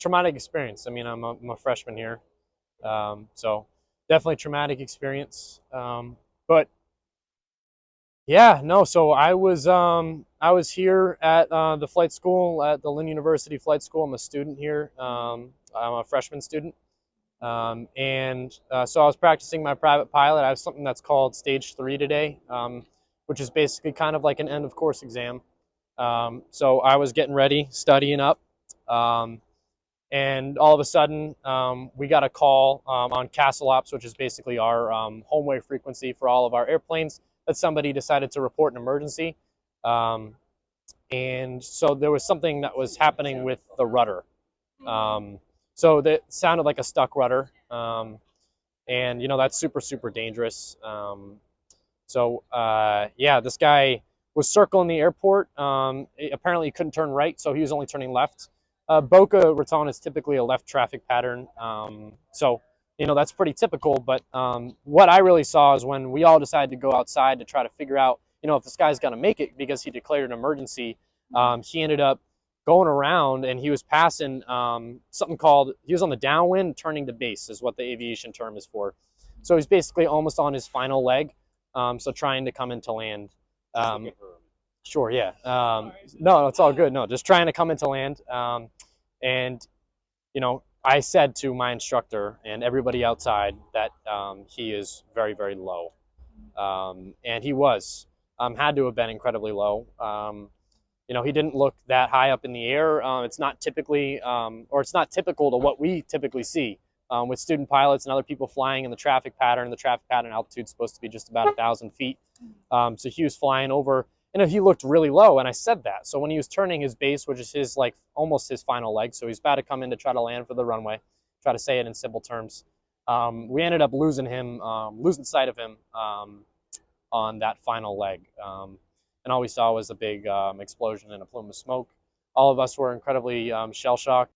traumatic experience. I mean, I'm a freshman here, so definitely traumatic experience. But yeah, no. So I was here at the flight school at the Lynn University flight school. I'm a student here. I'm a freshman student. So I was practicing my private pilot. I have something that's called stage 3 today, which is basically kind of like an end of course exam. So I was getting ready, studying up, um, and all of a sudden we got a call on Castle Ops, which is basically our home wave frequency for all of our airplanes, that somebody decided to report an emergency. Um, and so there was something that was happening with the rudder. So that sounded like a stuck rudder. And that's super dangerous. Yeah, this guy was circling the airport. Apparently he couldn't turn right, so he was only turning left. Boca Raton is typically a left traffic pattern. That's pretty typical. But what I really saw is when we all decided to go outside to try to figure out, if this guy's going to make it because he declared an emergency. He ended up going around and he was passing something called, he was on the downwind turning to base is what the aviation term is for. So he's basically almost on his final leg. So trying to come into land. Sure, yeah. No, it's all good. No, just trying to come into land. And, I said to my instructor and everybody outside that he is very low. And he was, had to have been incredibly low. He didn't look that high up in the air. It's not typically, or it's not typical to what we typically see with student pilots and other people flying in the traffic pattern. The traffic pattern altitude is supposed to be just about 1,000 feet. So he was flying over, and he looked really low, and I said that. So when he was turning his base, which is his almost his final leg, so he's about to come in to try to land for the runway, try to say it in simple terms. We ended up losing sight of him on that final leg. And all we saw was a big explosion and a plume of smoke. All of us were incredibly shell-shocked.